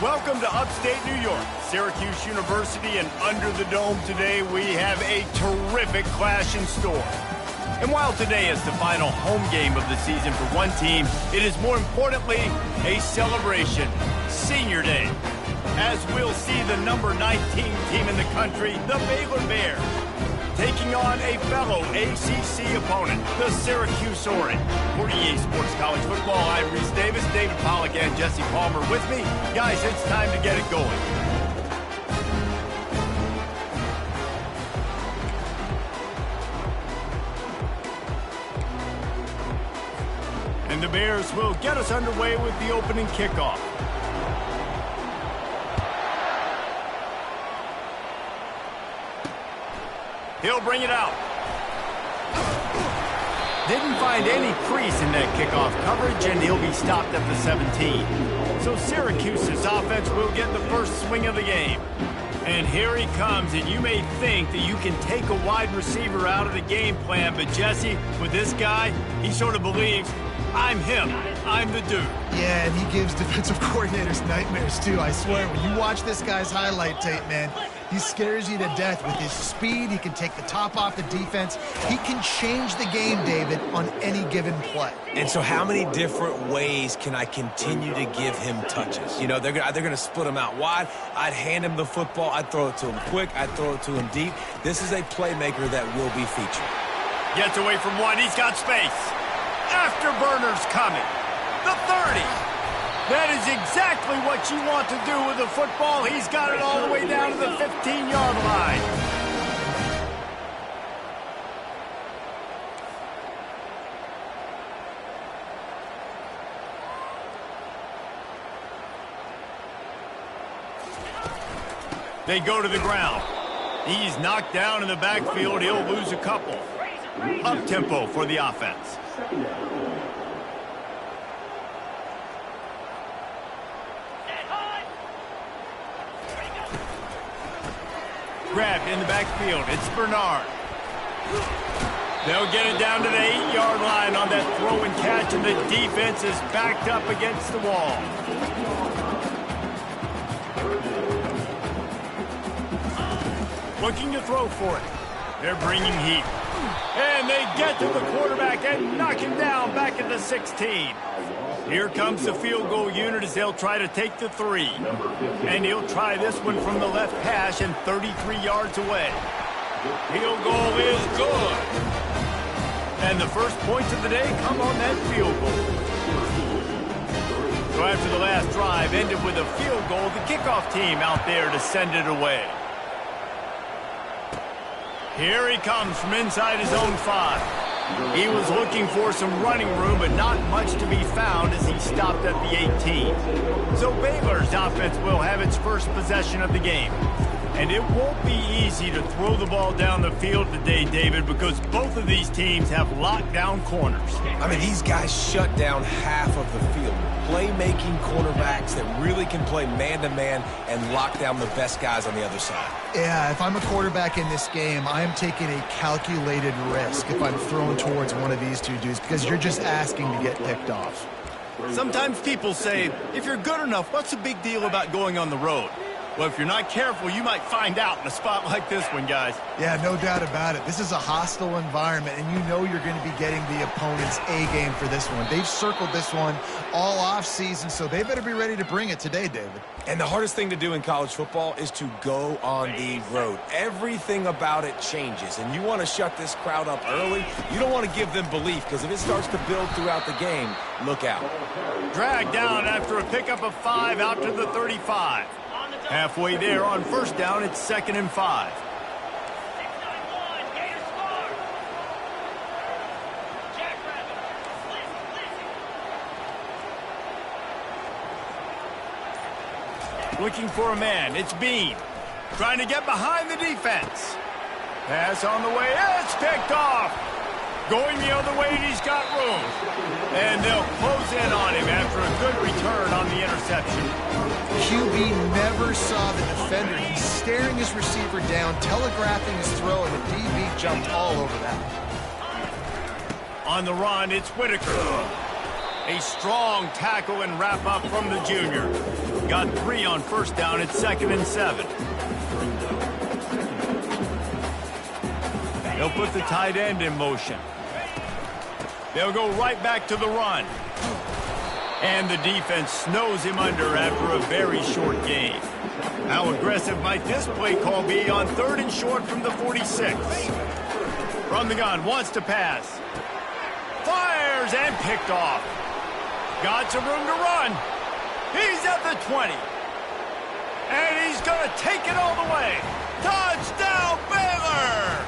Welcome to upstate New York, Syracuse University, and under the dome today we have a terrific clash in store. And while today is the final home game of the season for one team, it is more importantly a celebration, Senior Day, as we'll see the number 19 team in the country, the Baylor Bears, taking on a fellow ACC opponent, the Syracuse Orange. For EA Sports College Football, I'm Reese Davis, David Pollack, and Jesse Palmer with me. Guys, it's time to get it going. And the Bears will get us underway with the opening kickoff. He'll bring it out. Didn't find any crease in that kickoff coverage, and he'll be stopped at the 17. So Syracuse's offense will get the first swing of the game. And here he comes, and you may think that you can take a wide receiver out of the game plan, but Jesse, with this guy, he sort of believes, I'm him. I'm the dude. Yeah, and he gives defensive coordinators nightmares, too. I swear, when you watch this guy's highlight tape, man, he scares you to death with his speed. He can take the top off the defense. He can change the game, David, on any given play. And so how many different ways can I continue to give him touches? You know, they're going to split him out wide. I'd hand him the football. I'd throw it to him quick. I'd throw it to him deep. This is a playmaker that will be featured. Gets away from one. He's got space. Afterburner's coming. The 30. That is exactly what you want to do with the football. He's got it all the way down to the 15-yard line. They go to the ground. He's knocked down in the backfield. He'll lose a couple. Up-tempo for the offense. Grabbed in the backfield. It's Bernard. They'll get it down to the 8-yard line on that throw and catch, and the defense is backed up against the wall. Looking to throw for it. They're bringing heat. And they get to the quarterback and knock him down back at the 16. Here comes the field goal unit as they'll try to take the 3. And he'll try this one from the left hash and 33 yards away. Field goal is good. And the first points of the day come on that field goal. So after the last drive ended with a field goal, the kickoff team out there to send it away. Here he comes from inside his own 5. He was looking for some running room, but not much to be found as he stopped at the 18. So Baylor's offense will have its first possession of the game. And it won't be easy to throw the ball down the field today, David, because both of these teams have locked down corners. I mean, these guys shut down half of the field. Playmaking cornerbacks that really can play man-to-man and lock down the best guys on the other side. Yeah, if I'm a quarterback in this game, I am taking a calculated risk if I'm throwing towards one of these two dudes, because you're just asking to get picked off. Sometimes people say, if you're good enough, what's the big deal about going on the road? Well, if you're not careful, you might find out in a spot like this one, guys. Yeah, no doubt about it. This is a hostile environment, and you know you're going to be getting the opponent's A-game for this one. They've circled this one all off-season, so they better be ready to bring it today, David. And the hardest thing to do in college football is to go on the road. Everything about it changes, and you want to shut this crowd up early. You don't want to give them belief, because if it starts to build throughout the game, look out. Dragged down after a pickup of 5 out to the 35. Halfway there on first down, it's 2nd and 5. Looking for a man, it's Bean. Trying to get behind the defense. Pass on the way, it's picked off. Going the other way, and he's got room. And they'll close in on him after a good return on the interception. QB never saw the defender. He's staring his receiver down, telegraphing his throw, and the DB jumped all over that. On the run, it's Whitaker. A strong tackle and wrap up from the junior. Got 3 on first down. It's 2nd and 7. They'll put the tight end in motion. They'll go right back to the run. And the defense snows him under after a very short gain. How aggressive might this play call be on 3rd and short from the 46? From the gun, wants to pass. Fires and picked off. Got some room to run. He's at the 20. And he's going to take it all the way. Touchdown, Baylor!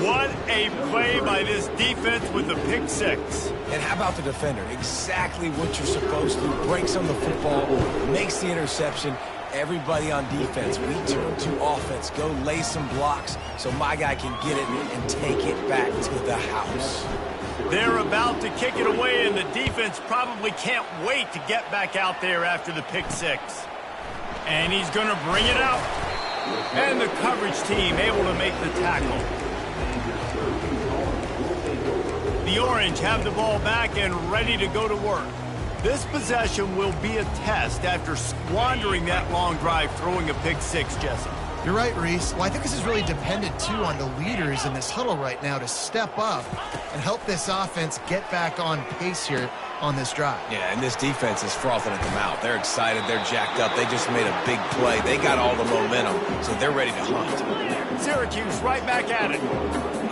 What a play by this defense with the pick 6. And how about the defender? Exactly what you're supposed to. Breaks on the football, makes the interception. Everybody on defense, we turn to offense. Go lay some blocks so my guy can get it and take it back to the house. They're about to kick it away, and the defense probably can't wait to get back out there after the pick 6. And he's going to bring it out. And the coverage team able to make the tackle. The Orange have the ball back and ready to go to work. This possession will be a test after squandering that long drive throwing a pick 6, Jesse. You're right, Reese. Well, I think this is really dependent, too, on the leaders in this huddle right now to step up and help this offense get back on pace here on this drive. Yeah, and this defense is frothing at the mouth. They're excited. They're jacked up. They just made a big play. They got all the momentum, so they're ready to hunt. Syracuse right back at it.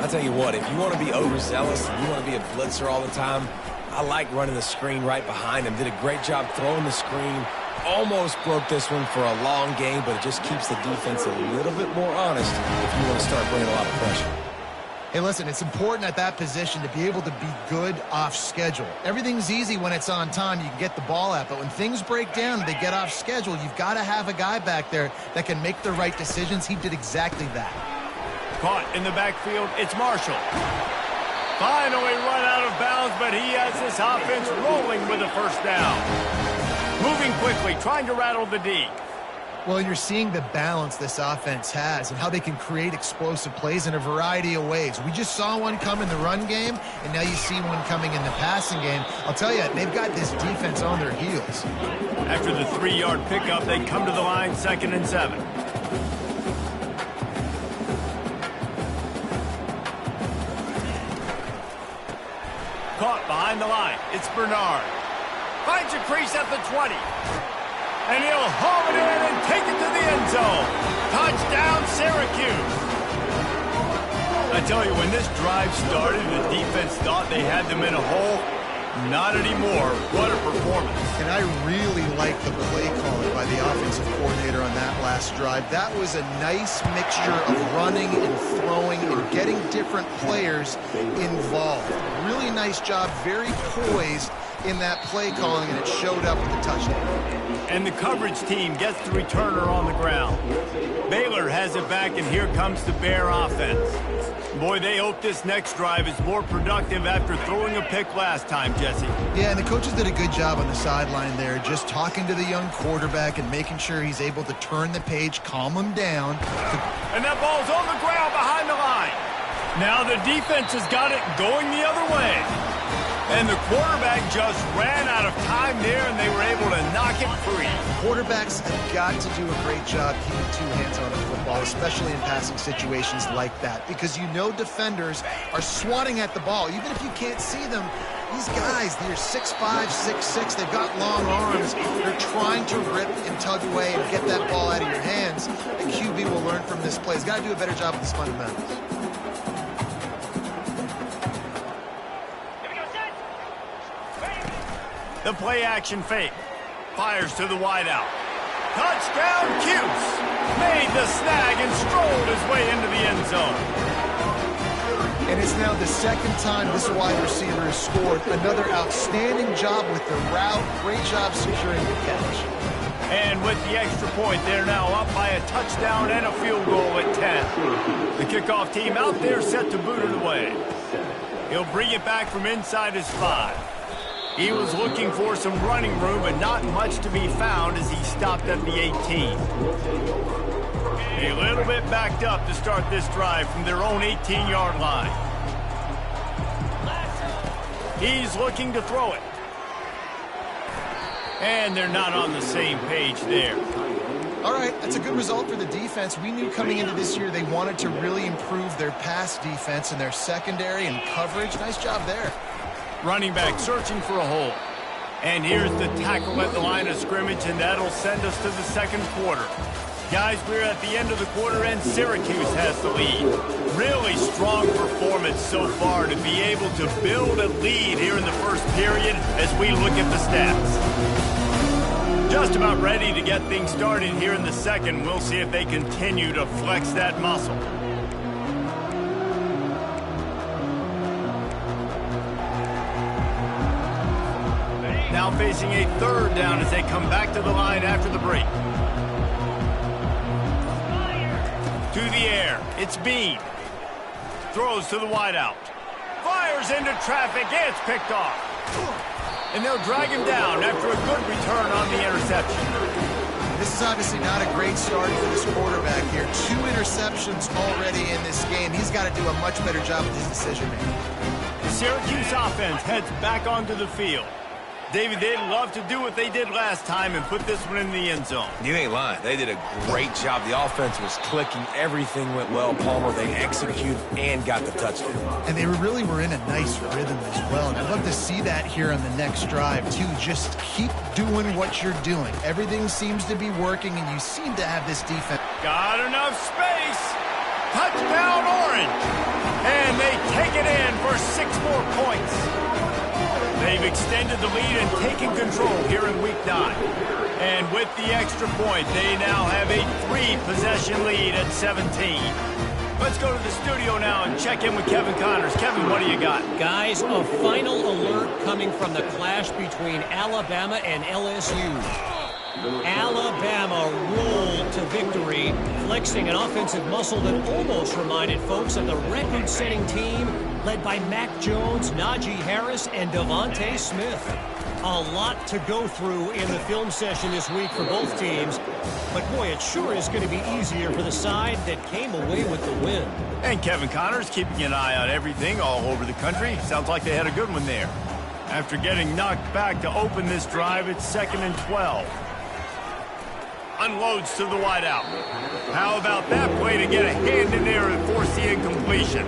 I'll tell you what, if you want to be overzealous and you want to be a blitzer all the time, I like running the screen right behind him. Did a great job throwing the screen. Almost broke this one for a long game, but it just keeps the defense a little bit more honest if you want to start bringing a lot of pressure. Hey, listen, it's important at that position to be able to be good off schedule. Everything's easy when it's on time. You can get the ball out, but when things break down and they get off schedule, you've got to have a guy back there that can make the right decisions. He did exactly that. Caught in the backfield, it's Marshall. Finally run out of bounds, but he has this offense rolling with a first down. Moving quickly, trying to rattle the D. Well, you're seeing the balance this offense has and how they can create explosive plays in a variety of ways. We just saw one come in the run game, and now you see one coming in the passing game. I'll tell you, they've got this defense on their heels. After the 3-yard pickup, they come to the line, 2nd and 7. Caught behind the line. It's Bernard. Finds a crease at the 20. And he'll haul it in and take it to the end zone. Touchdown, Syracuse. I tell you, when this drive started, the defense thought they had them in a hole. Not anymore. What a performance. And I really like the play calling by the offensive coordinator on that last drive. That was a nice mixture of running and throwing and getting different players involved. Really nice job, very poised in that play calling, and it showed up with the touchdown. And the coverage team gets the returner on the ground. Baylor has it back, and here comes the Bear offense. Boy, they hope this next drive is more productive after throwing a pick last time, Jesse. Yeah, and the coaches did a good job on the sideline there, just talking to the young quarterback and making sure he's able to turn the page, calm him down. And that ball's on the ground behind the line. Now the defense has got it going the other way. And the quarterback just ran out of time there, and they were able to knock it free. Quarterbacks have got to do a great job keeping 2 hands on the football, especially in passing situations like that, because you know defenders are swatting at the ball. Even if you can't see them, these guys, they're 6'5", 6'6", they've got long arms. They're trying to rip and tug away and get that ball out of your hands. The QB will learn from this play. He's got to do a better job with his fundamentals. The play-action fake. Fires to the wideout. Touchdown, Cuse. Made the snag and strolled his way into the end zone. And it's now the 2nd time this wide receiver has scored. Another outstanding job with the route. Great job securing the catch. And with the extra point, they're now up by a touchdown and a field goal at 10. The kickoff team out there set to boot it away. He'll bring it back from inside his 5. He was looking for some running room, but not much to be found as he stopped at the 18. A little bit backed up to start this drive from their own 18-yard line. He's looking to throw it. And they're not on the same page there. All right, that's a good result for the defense. We knew coming into this year they wanted to really improve their pass defense and their secondary and coverage. Nice job there. Running back searching for a hole. And here's the tackle at the line of scrimmage, and that'll send us to the second quarter. Guys, we're at the end of the quarter, and Syracuse has the lead. Really strong performance so far to be able to build a lead here in the first period as we look at the stats. Just about ready to get things started here in the second. We'll see if they continue to flex that muscle. Now facing a third down as they come back to the line after the break. To the air, it's Bean. Throws to the wideout. Fires into traffic, it's picked off. And they'll drag him down after a good return on the interception. This is obviously not a great start for this quarterback here. 2 interceptions already in this game. He's got to do a much better job with his decision-making. The Syracuse offense heads back onto the field. David, they'd love to do what they did last time and put this one in the end zone. You ain't lying. They did a great job. The offense was clicking. Everything went well. Palmer, they executed and got the touchdown. And they really were in a nice rhythm as well. And I'd love to see that here on the next drive, too. Just keep doing what you're doing. Everything seems to be working, and you seem to have this defense. Got enough space. Touchdown, Orange. And they take it in for 6 more points. They've extended the lead and taken control here in Week 9. And with the extra point, they now have a 3-possession lead at 17. Let's go to the studio now and check in with Kevin Connors. Kevin, what do you got? Guys, a final alert coming from the clash between Alabama and LSU. Alabama rolled to victory, flexing an offensive muscle that almost reminded folks of the record-setting team led by Mac Jones, Najee Harris, and Devontae Smith. A lot to go through in the film session this week for both teams, but boy, it sure is going to be easier for the side that came away with the win. And Kevin Connors keeping an eye on everything all over the country. Sounds like they had a good one there. After getting knocked back to open this drive, it's 2nd and 12. Unloads to the wideout. How about that play to get a hand in there and force the incompletion?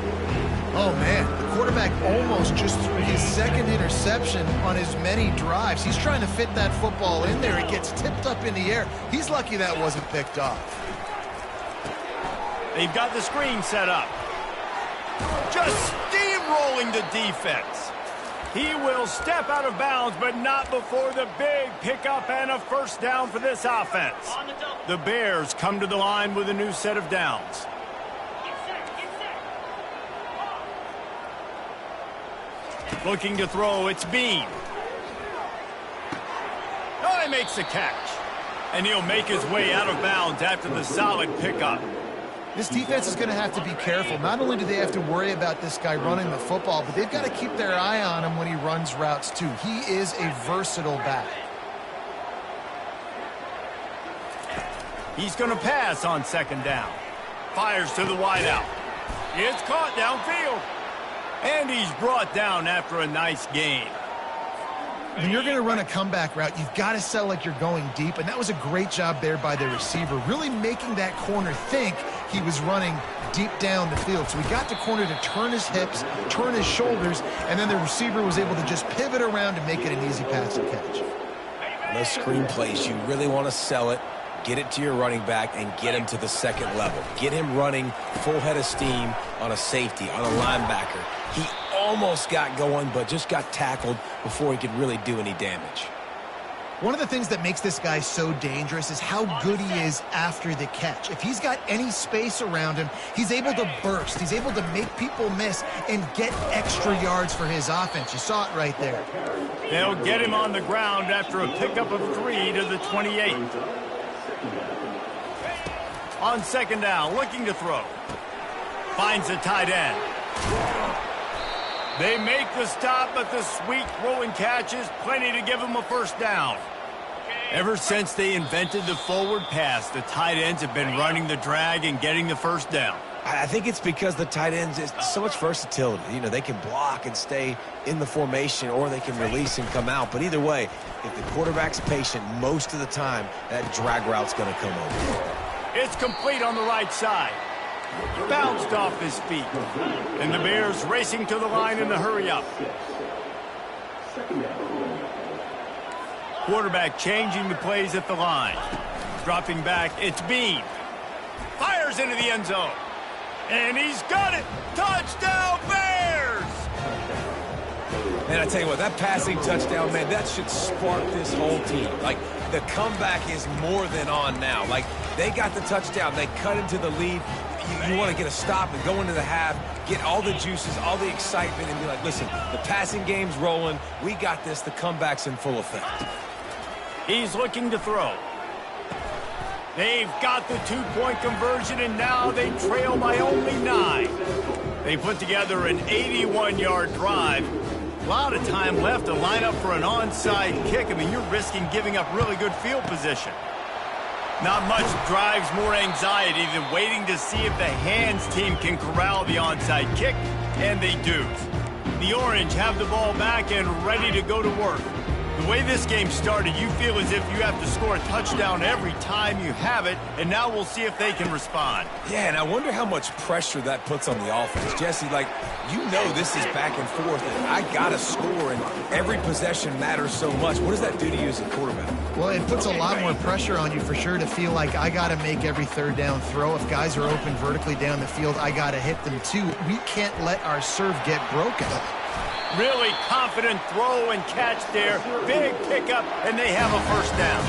Oh, man, the quarterback almost just threw his 2nd interception on his many drives. He's trying to fit that football in there. It gets tipped up in the air. He's lucky that wasn't picked off. They've got the screen set up. Just steamrolling the defense. He will step out of bounds, but not before the big pickup and a first down for this offense. The Bears come to the line with a new set of downs. Looking to throw, it's Bean. Oh, he makes the catch. And he'll make his way out of bounds after the solid pickup. This defense is going to have to be careful. Not only do they have to worry about this guy running the football, but they've got to keep their eye on him when he runs routes, too. He is a versatile back. He's going to pass on 2nd down. Fires to the wideout. It's caught downfield. And he's brought down after a nice gain. When you're going to run a comeback route, you've got to sell like you're going deep, and that was a great job there by the receiver, really making that corner think he was running deep down the field. So he got the corner to turn his hips, turn his shoulders, and then the receiver was able to just pivot around and make it an easy pass and catch. Those screen plays, you really want to sell it, get it to your running back, and get him to the 2nd level. Get him running full head of steam on a safety, on a linebacker. He almost got going, but just got tackled before he could really do any damage. One of the things that makes this guy so dangerous is how good he is after the catch. If he's got any space around him, he's able to burst. He's able to make people miss and get extra yards for his offense. You saw it right there. They'll get him on the ground after a pickup of 3 to the 28. On 2nd down, looking to throw. Finds the tight end. They make the stop, but the sweet throwing catch is plenty to give them a first down. Ever since they invented the forward pass, the tight ends have been running the drag and getting the first down. I think it's because the tight ends is so much versatility. You know, they can block and stay in the formation, or they can release and come out. But either way, if the quarterback's patient most of the time, that drag route's going to come over. It's complete on the right side. Bounced off his feet. And the Bears racing to the line in the hurry-up. Quarterback changing the plays at the line. Dropping back, it's Bean. Fires into the end zone. And he's got it. Touchdown, Bears! Man, I tell you what, that passing touchdown, man, that should spark this whole team. Like, the comeback is more than on now. Like, they got the touchdown. They cut into the lead. You want to get a stop and go into the half, get all the juices, all the excitement, and be like, listen, the passing game's rolling. We got this. The comeback's in full effect. He's looking to throw. They've got the two-point conversion, and now they trail by only 9. They put together an 81-yard drive. A lot of time left to line up for an onside kick. I mean, you're risking giving up really good field position. Not much drives more anxiety than waiting to see if the hands team can corral the onside kick, and they do. The Orange have the ball back and ready to go to work. The way this game started, you feel as if you have to score a touchdown every time you have it, and now we'll see if they can respond. Yeah, and I wonder how much pressure that puts on the offense. Jesse, like, you know this is back and forth, and I got to score, and every possession matters so much. What does that do to you as a quarterback? Well, it puts a lot more pressure on you for sure to feel like I got to make every third down throw. If guys are open vertically down the field, I got to hit them too. We can't let our serve get broken. Really confident throw and catch there. Big pickup, and they have a first down.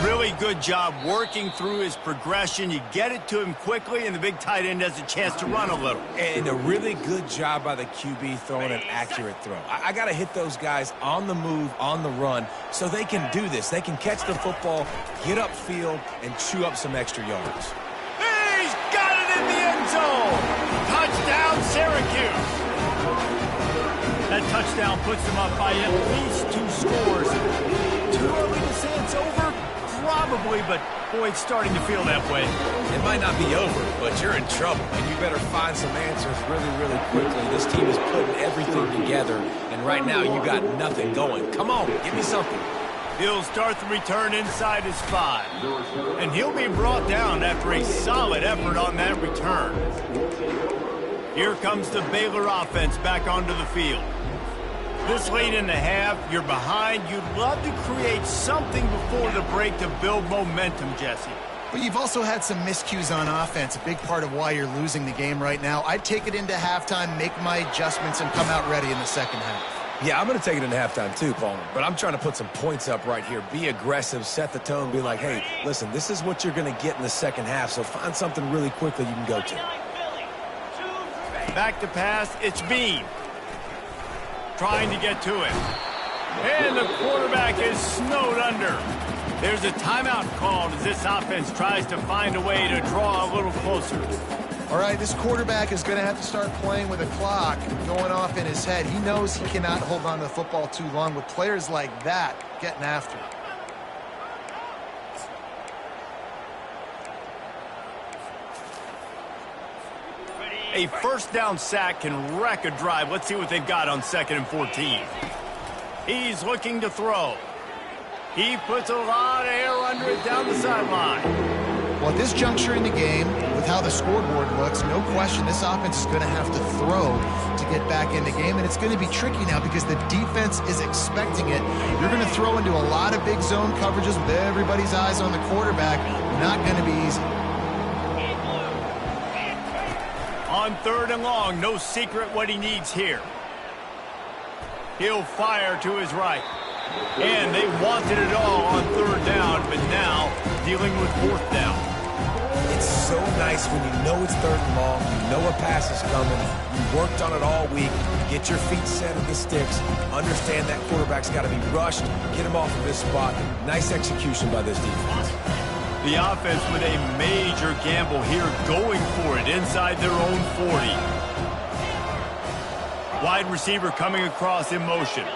Really good job working through his progression. You get it to him quickly, and the big tight end has a chance to run a little. And a really good job by the QB throwing an accurate throw. I got to hit those guys on the move, on the run, so they can do this. They can catch the football, get upfield, and chew up some extra yards. He's got it in the end zone. Touchdown, Syracuse. That touchdown puts them up by at least 2 scores. Too early to say it's over? Probably, but boy, it's starting to feel that way. It might not be over, but you're in trouble, and you better find some answers really, really quickly. This team is putting everything together, and right now you got nothing going. Come on, give me something. He'll start the return inside his 5. And he'll be brought down after a solid effort on that return. Here comes the Baylor offense back onto the field. This late in the half, you're behind. You'd love to create something before the break to build momentum, Jesse. But you've also had some miscues on offense, a big part of why you're losing the game right now. I'd take it into halftime, make my adjustments, and come out ready in the second half. Yeah, I'm going to take it into halftime too, Palmer. But I'm trying to put some points up right here. Be aggressive, set the tone, be like, hey, listen, this is what you're going to get in the second half, so find something really quickly you can go to. Back to pass, it's Bean. Trying to get to him. And the quarterback is snowed under. There's a timeout called as this offense tries to find a way to draw a little closer. All right, this quarterback is going to have to start playing with a clock going off in his head. He knows he cannot hold on to the football too long with players like that getting after him. A first down sack can wreck a drive. Let's see what they've got on 2nd and 14. He's looking to throw. He puts a lot of air under it down the sideline. Well, at this juncture in the game, with how the scoreboard looks, no question this offense is going to have to throw to get back in the game, and it's going to be tricky now because the defense is expecting it. You're going to throw into a lot of big zone coverages with everybody's eyes on the quarterback. Not going to be easy. On 3rd and long, no secret what he needs here. He'll fire to his right. And they wanted it all on 3rd down, but now dealing with 4th down. It's so nice when you know it's 3rd and long, you know a pass is coming, you worked on it all week, get your feet set at the sticks, understand that quarterback's got to be rushed, get him off of this spot. Nice execution by this defense. The offense with a major gamble here, going for it inside their own 40. Wide receiver coming across in motion.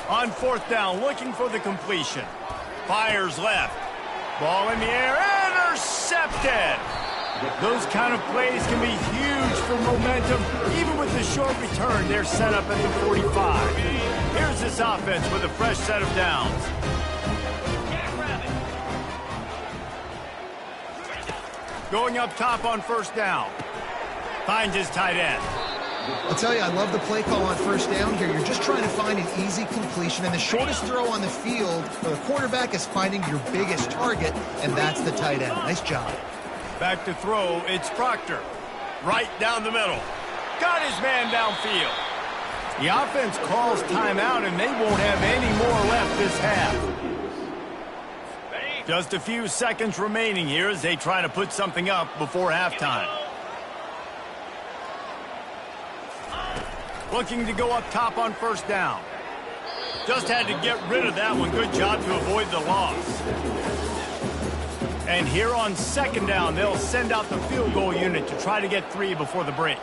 On 4th down, looking for the completion. Fires left. Ball in the air, and instead. Those kind of plays can be huge for momentum. Even with the short return, they're set up at the 45. Here's this offense with a fresh set of downs. Going up top on first down. Finds his tight end. I'll tell you, I love the play call on first down here. You're just trying to find an easy completion, and the shortest throw on the field for the quarterback is finding your biggest target, and that's the tight end. Nice job. Back to throw, it's Proctor. Right down the middle. Got his man downfield. The offense calls timeout, and they won't have any more left this half. Just a few seconds remaining here as they try to put something up before halftime. Looking to go up top on first down. Just had to get rid of that one. Good job to avoid the loss. And here on second down, they'll send out the field goal unit to try to get 3 before the break.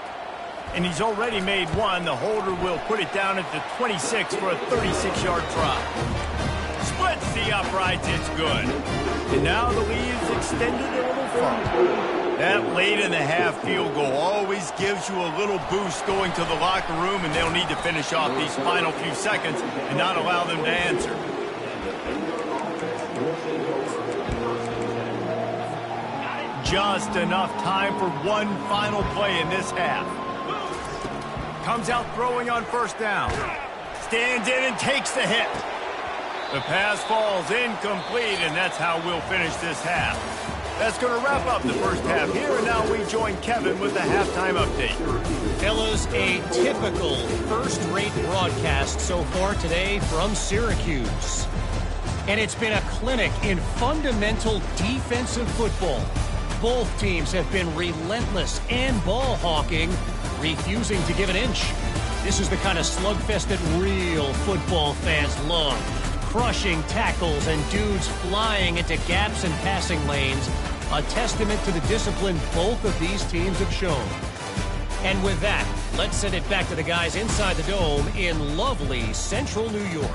And he's already made 1. The holder will put it down at the 26 for a 36-yard try. Splits the uprights, it's good. And now the lead is extended a little further. That late in the half field goal always gives you a little boost going to the locker room, and they'll need to finish off these final few seconds and not allow them to answer. Just enough time for one final play in this half. Comes out throwing on first down. Stands in and takes the hit. The pass falls incomplete, and that's how we'll finish this half. That's going to wrap up the first half here, and now we join Kevin with the halftime update. Fellas, a typical first-rate broadcast so far today from Syracuse. And it's been a clinic in fundamental defensive football. Both teams have been relentless and ball hawking, refusing to give an inch. This is the kind of slugfest that real football fans love. Crushing tackles and dudes flying into gaps and passing lanes. A testament to the discipline both of these teams have shown. And with that, let's send it back to the guys inside the dome in lovely central New York.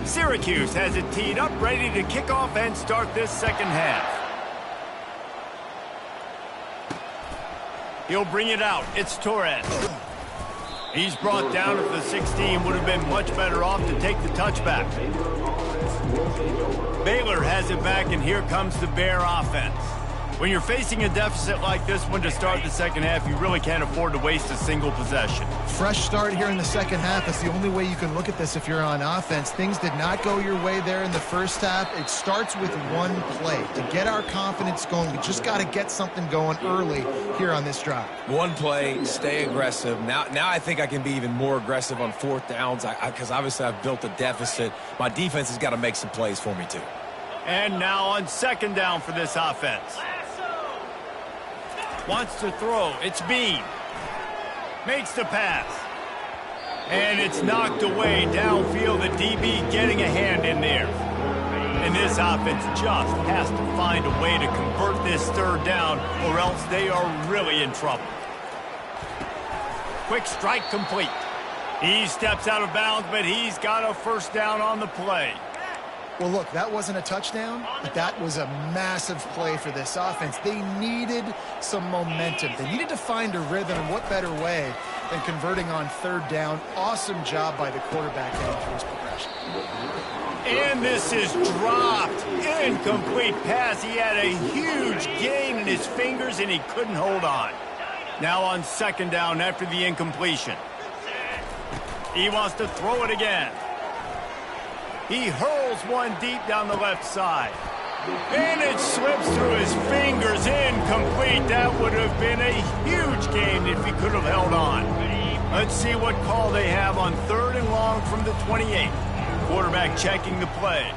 Syracuse has it teed up, ready to kick off and start this second half. He'll bring it out. It's Torres. He's brought down at the 16. Would have been much better off to take the touchback. Baylor has it back, and here comes the Bear offense. When you're facing a deficit like this one to start the second half, you really can't afford to waste a single possession. Fresh start here in the second half. That's the only way you can look at this if you're on offense. Things did not go your way there in the first half. It starts with one play. To get our confidence going, we just got to get something going early here on this drive. One play, stay aggressive. Now I think I can be even more aggressive on fourth downs because obviously I've built a deficit. My defense has got to make some plays for me too. And now on second down for this offense. Wants to throw. It's Bean. Makes the pass. And it's knocked away downfield. The DB getting a hand in there. And this offense just has to find a way to convert this third down, or else they are really in trouble. Quick strike complete. He steps out of bounds, but he's got a first down on the play. Well, look, that wasn't a touchdown, but that was a massive play for this offense. They needed some momentum. They needed to find a rhythm, and what better way than converting on third down. Awesome job by the quarterback getting through his progression. And this is dropped. Incomplete pass. He had a huge gain in his fingers, and he couldn't hold on. Now on second down after the incompletion. He wants to throw it again. He hurls one deep down the left side. And it slips through his fingers. Incomplete. That would have been a huge gain if he could have held on. Let's see what call they have on third and long from the 28. Quarterback checking the play.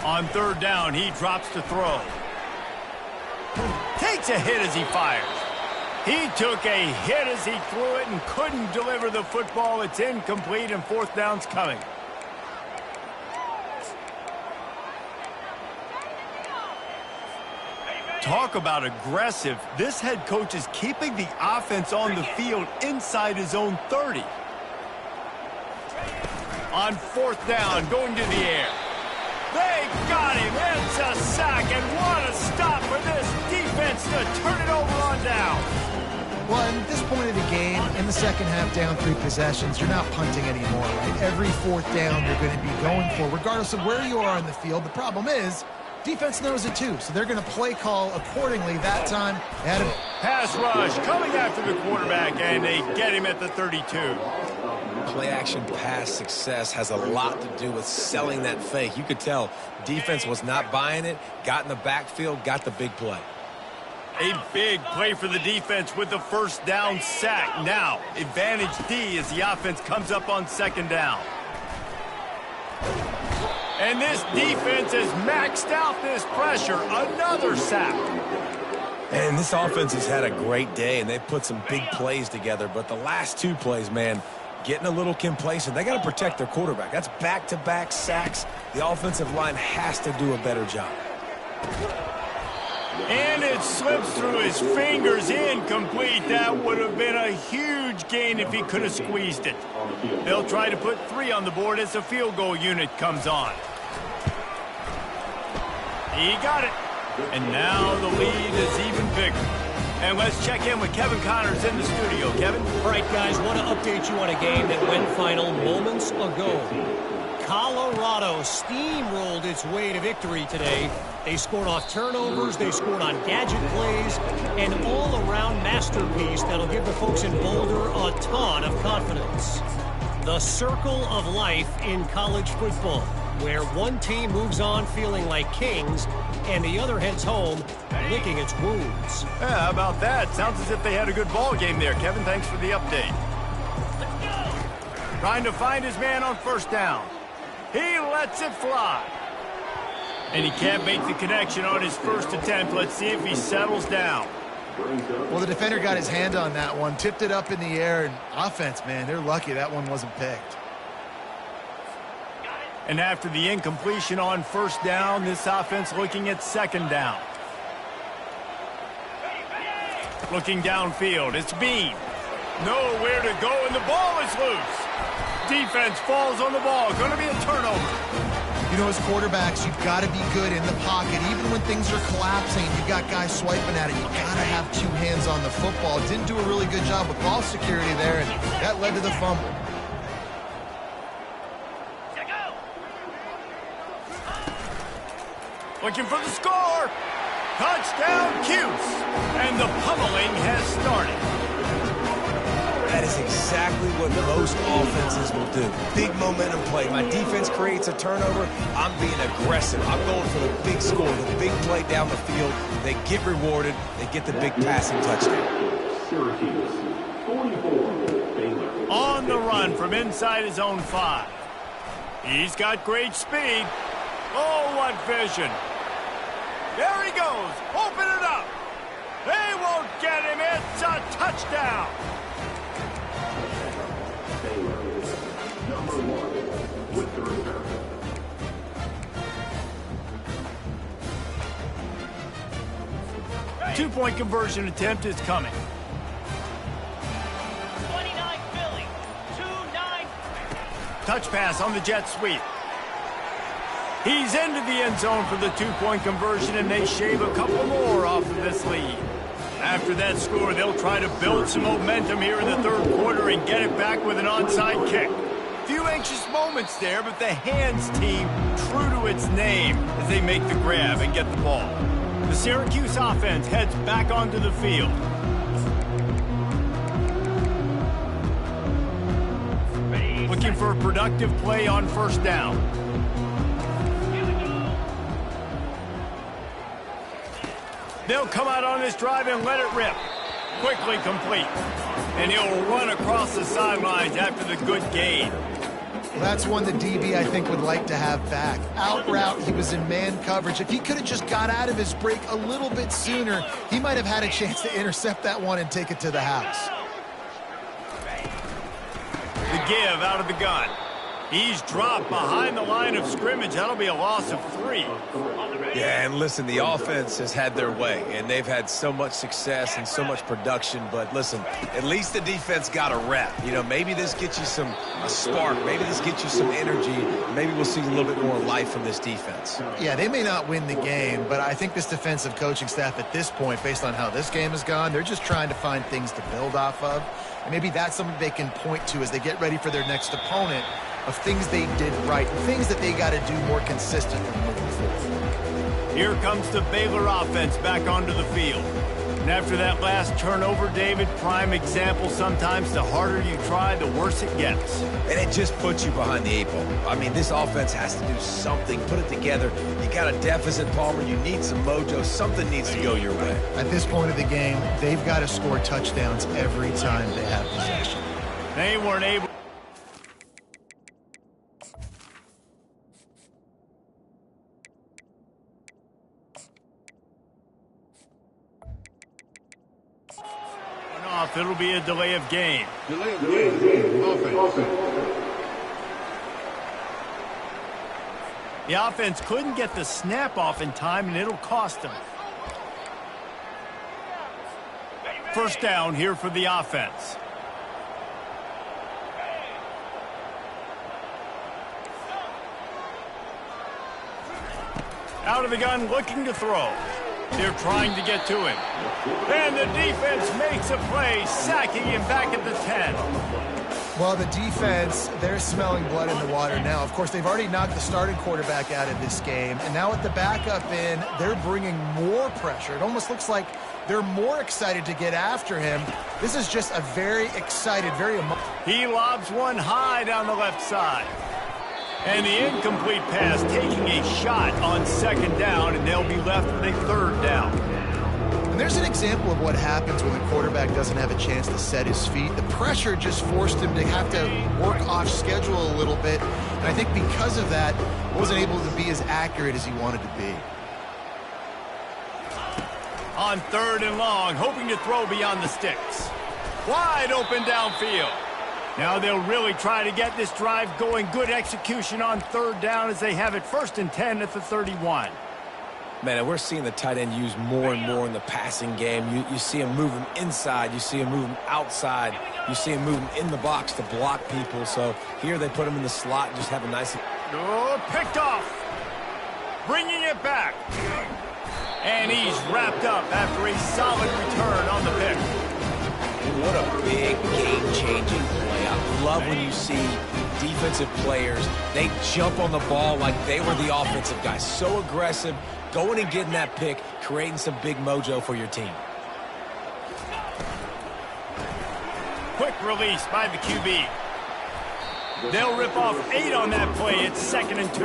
On third down, he drops to throw. Takes a hit as he fires. He took a hit as he threw it and couldn't deliver the football. It's incomplete, and fourth down's coming. Talk about aggressive. This head coach is keeping the offense on the field inside his own 30. On fourth down, going to the air. They got him. It's a sack, and what a stop for this defense to turn it over on down. Well, at this point of the game, in the second half, down 3 possessions, you're not punting anymore, right? Every fourth down you're going to be going for, regardless of where you are on the field. The problem is, defense knows it too, so they're going to play call accordingly. That time, they had a pass rush coming after the quarterback, and they get him at the 32. Play-action pass success has a lot to do with selling that fake. You could tell defense was not buying it, got in the backfield, got the big play. A big play for the defense with the first down sack. Now, advantage D as the offense comes up on second down. And this defense has maxed out this pressure. Another sack. And this offense has had a great day, and they've put some big plays together. But the last 2 plays, man, getting a little complacent. They got to protect their quarterback. That's back-to-back sacks. The offensive line has to do a better job. And it slips through his fingers, incomplete. That would have been a huge gain if he could have squeezed it. They'll try to put 3 on the board as the field goal unit comes on. He got it. And now the lead is even bigger. And let's check in with Kevin Connors in the studio. Kevin? All right, guys, want to update you on a game that went final moments ago. Colorado steamrolled its way to victory today. They scored off turnovers, they scored on gadget plays, an all-around masterpiece that'll give the folks in Boulder a ton of confidence. The circle of life in college football, where one team moves on feeling like kings and the other heads home licking its wounds. Yeah, how about that? Sounds as if they had a good ball game there. Kevin, thanks for the update. Trying to find his man on first down. He lets it fly. And he can't make the connection on his first attempt. Let's see if he settles down. Well, the defender got his hand on that one, tipped it up in the air, and offense, man, they're lucky that one wasn't picked. And after the incompletion on first down, this offense looking at second down. Looking downfield, it's Bean. Nowhere to go, and the ball is loose. Defense falls on the ball. Going to be a turnover. You know, as quarterbacks, you've got to be good in the pocket. Even when things are collapsing, you've got guys swiping at it. You've got to have 2 hands on the football. Didn't do a really good job with ball security there, and that led to the fumble. Looking for the score. Touchdown, Cuse. And the pummeling has started. That is exactly what most offenses will do. Big momentum play. My defense creates a turnover. I'm being aggressive. I'm going for the big score, the big play down the field. They get rewarded. They get the big passing touchdown. On the run from inside his own 5. He's got great speed. Oh, what vision. There he goes. Open it up. They won't get him. It's a touchdown. Two-point conversion attempt is coming. 29 Philly, 2-9. Touch pass on the jet sweep. He's into the end zone for the 2-point conversion, and they shave a couple more off of this lead. After that score, they'll try to build some momentum here in the third quarter and get it back with an onside kick. Few anxious moments there, but the hands team true to its name as they make the grab and get the ball. The Syracuse offense heads back onto the field. Looking for a productive play on first down. They'll come out on this drive and let it rip. Quickly complete. And he'll run across the sidelines after the good gain. Well, that's one the DB, I think, would like to have back. Out route, he was in man coverage. If he could have just got out of his break a little bit sooner, he might have had a chance to intercept that one and take it to the house. The give out of the gun. He's dropped behind the line of scrimmage. That'll be a loss of 3. Yeah, and listen, the offense has had their way, and they've had so much success and so much production. But listen, at least the defense got a rep. You know, maybe this gets you a spark. Maybe this gets you some energy. Maybe we'll see a little bit more life from this defense. Yeah, they may not win the game, but I think this defensive coaching staff at this point, based on how this game has gone, they're just trying to find things to build off of. And maybe that's something they can point to as they get ready for their next opponent, of things they did right and things that they got to do more consistently moving forward. Here comes the Baylor offense back onto the field. And after that last turnover, David, prime example, sometimes the harder you try, the worse it gets. And it just puts you behind the 8 ball. I mean, this offense has to do something, put it together. You got a deficit, Palmer. You need some mojo. Something needs to go your way. At this point of the game, they've got to score touchdowns every time they have possession. They weren't able. It'll be a delay of game. Delay of game. Offense. The offense couldn't get the snap off in time, and it'll cost them. First down here for the offense. Out of the gun, looking to throw. They're trying to get to him. And the defense makes a play, sacking him back at the 10. Well, the defense, they're smelling blood in the water now. Of course, they've already knocked the starting quarterback out of this game. And now with the backup in, they're bringing more pressure. It almost looks like they're more excited to get after him. This is just a very excited, very emotional. He lobs one high down the left side. And the incomplete pass taking a shot on second down, and they'll be left with a third down. And there's an example of what happens when the quarterback doesn't have a chance to set his feet. The pressure just forced him to have to work off schedule a little bit. And I think because of that, wasn't able to be as accurate as he wanted to be. On third and long, hoping to throw beyond the sticks. Wide open downfield. Now they'll really try to get this drive going. Good execution on third down as they have it 1st and 10 at the 31. Man, and we're seeing the tight end used more and more in the passing game. You see him move him inside. You see him move him outside. You see him move him in the box to block people. So here they put him in the slot and just have a nice... Oh, picked off. Bringing it back. And he's wrapped up after a solid return on the pick. What a big game-changing play. I love when you see defensive players, they jump on the ball like they were the offensive guys. So aggressive, going and getting that pick, creating some big mojo for your team. Quick release by the QB. They'll rip off 8 on that play. It's 2nd and 2.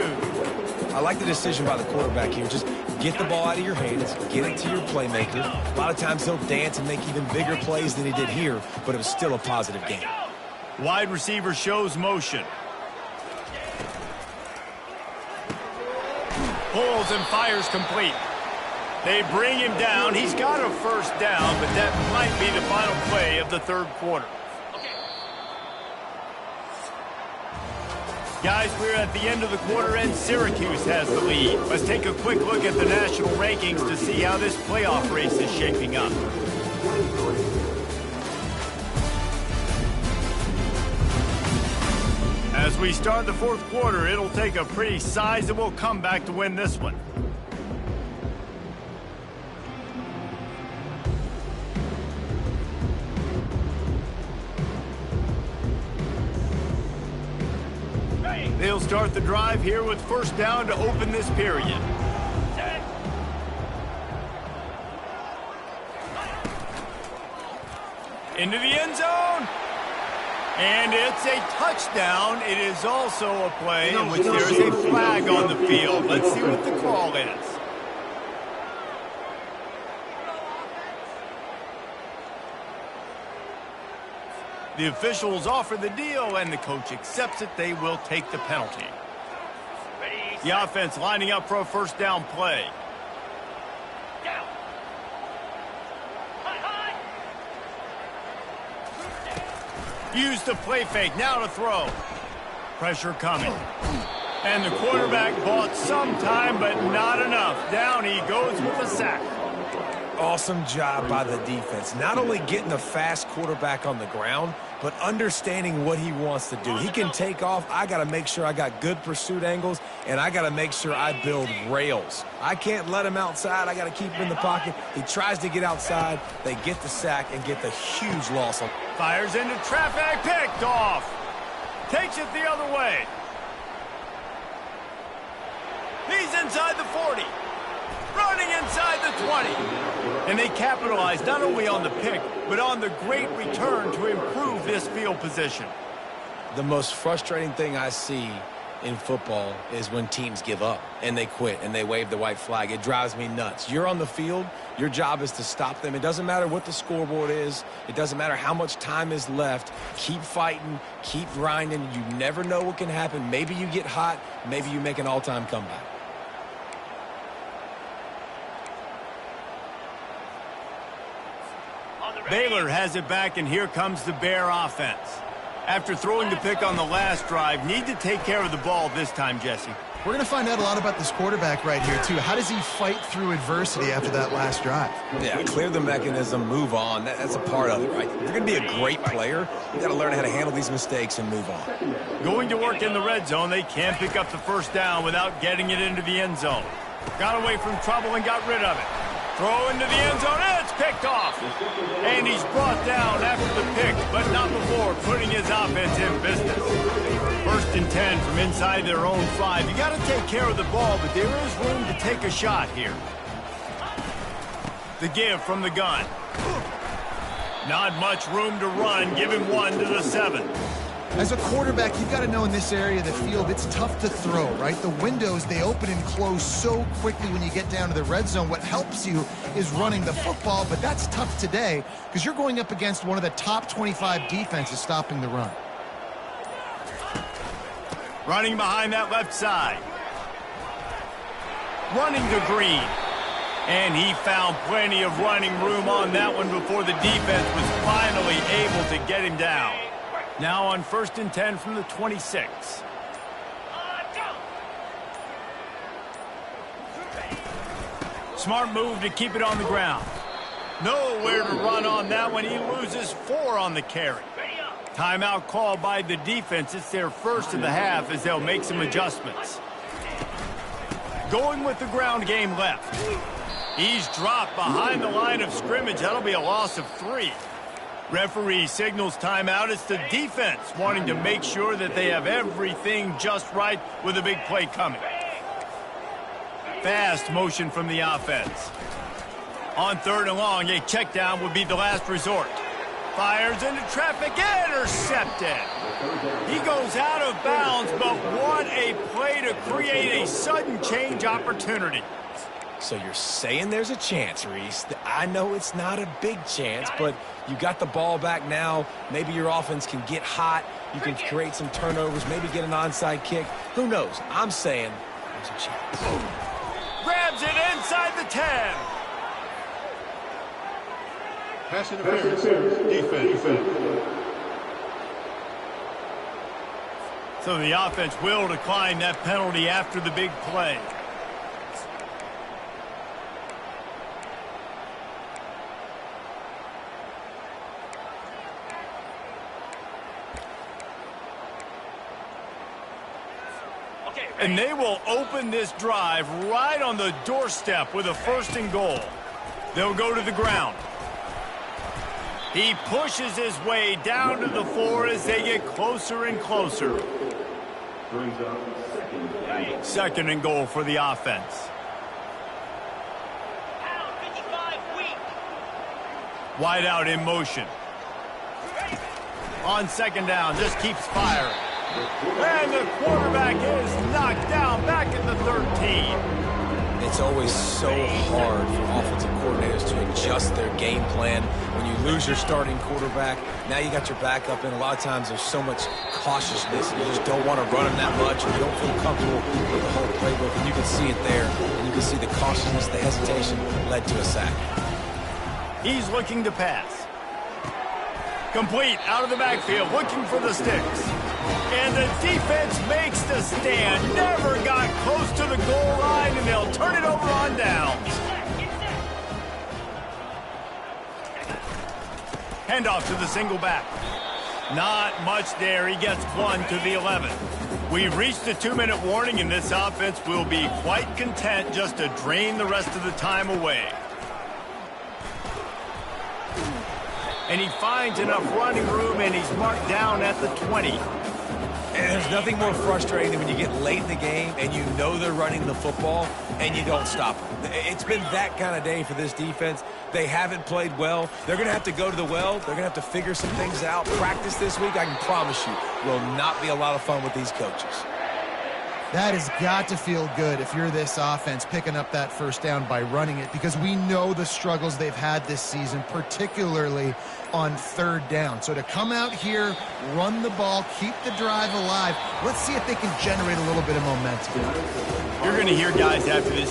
I like the decision by the quarterback here. Just get the ball out of your hands, get it to your playmaker. A lot of times he'll dance and make even bigger plays than he did here, but it was still a positive game. Wide receiver shows motion. Pulls and fires complete. They bring him down. He's got a first down, but that might be the final play of the third quarter. Guys, we're at the end of the quarter, and Syracuse has the lead. Let's take a quick look at the national rankings to see how this playoff race is shaping up. As we start the fourth quarter, it'll take a pretty sizable comeback to win this one. They'll start the drive here with first down to open this period. Into the end zone. And it's a touchdown. It is also a play in which there is a flag on the field. Let's see what the call is. The officials offer the deal, and the coach accepts it. They will take the penalty. The offense lining up for a first down play. Use the play fake. Now to throw. Pressure coming. And the quarterback bought some time, but not enough. Down he goes with a sack. Awesome job by the defense. Not only getting the fast quarterback on the ground, but understanding what he wants to do. He can take off. I got to make sure I got good pursuit angles, and I got to make sure I build rails. I can't let him outside. I got to keep him in the pocket. He tries to get outside. They get the sack and get the huge loss. Fires into traffic, picked off. Takes it the other way. He's inside the 40. Running inside the 20. And they capitalize not only on the pick, but on the great return to improve this field position. The most frustrating thing I see in football is when teams give up and they quit and they wave the white flag. It drives me nuts. You're on the field. Your job is to stop them. It doesn't matter what the scoreboard is. It doesn't matter how much time is left. Keep fighting. Keep grinding. You never know what can happen. Maybe you get hot. Maybe you make an all-time comeback. Baylor has it back, and here comes the Bear offense. After throwing the pick on the last drive, need to take care of the ball this time, Jesse. We're going to find out a lot about this quarterback right here, too. How does he fight through adversity after that last drive? Yeah, clear the mechanism, move on. That's a part of it, right? If you're going to be a great player, you got to learn how to handle these mistakes and move on. Going to work in the red zone, they can't pick up the first down without getting it into the end zone. Got away from trouble and got rid of it. Throw into the end zone, and it's picked off. And he's brought down after the pick, but not before putting his offense in business. 1st and 10 from inside their own 5. You got to take care of the ball, but there is room to take a shot here. The give from the gun. Not much room to run. Give him 1 to the 7. As a quarterback, you've got to know in this area of the field, it's tough to throw, right? The windows, they open and close so quickly when you get down to the red zone. What helps you is running the football, but that's tough today because you're going up against one of the top 25 defenses stopping the run. Running behind that left side. Running to Green. And he found plenty of running room on that one before the defense was finally able to get him down. Now on 1st and 10 from the 26. Smart move to keep it on the ground. Nowhere to run on that one. He loses 4 on the carry. Timeout called by the defense. It's their first of the half as they'll make some adjustments. Going with the ground game left. He's dropped behind the line of scrimmage. That'll be a loss of 3. Referee signals timeout. It's the defense wanting to make sure that they have everything just right with a big play coming. Fast motion from the offense. On 3rd and long, a check down would be the last resort. Fires into traffic, intercepted. He goes out of bounds, but what a play to create a sudden change opportunity. So you're saying there's a chance, Reese. I know it's not a big chance, but you got the ball back now. Maybe your offense can get hot. You can create some turnovers, maybe get an onside kick. Who knows? I'm saying there's a chance. Grabs it inside the 10. Pass interference. Defense. So the offense will decline that penalty after the big play. And they will open this drive right on the doorstep with a 1st and goal. They'll go to the ground. He pushes his way down to the 4 as they get closer and closer. 2nd and goal for the offense. Wide out in motion. On 2nd down, just keeps firing. And the quarterback is knocked down back at the 13. It's always so hard for offensive coordinators to adjust their game plan. When you lose your starting quarterback, now you got your backup, and a lot of times there's so much cautiousness. You just don't want to run him that much, and you don't feel comfortable with the whole playbook, and you can see it there, and you can see the cautiousness, the hesitation led to a sack. He's looking to pass. Complete out of the backfield, looking for the sticks. And the defense makes the stand. Never got close to the goal line, and they'll turn it over on downs. Handoff to the single back. Not much there. He gets one to the 11. We've reached the 2-minute warning, and this offense will be quite content just to drain the rest of the time away. And he finds enough running room, and he's marked down at the 20. And there's nothing more frustrating than when you get late in the game and you know they're running the football and you don't stop them. It's been that kind of day for this defense. They haven't played well. They're going to have to go to the well. They're going to have to figure some things out. Practice this week, I can promise you, will not be a lot of fun with these coaches. That has got to feel good if you're this offense picking up that first down by running it, because we know the struggles they've had this season, particularly on third down. So to come out here, run the ball, keep the drive alive, let's see if they can generate a little bit of momentum. You're going to hear guys after this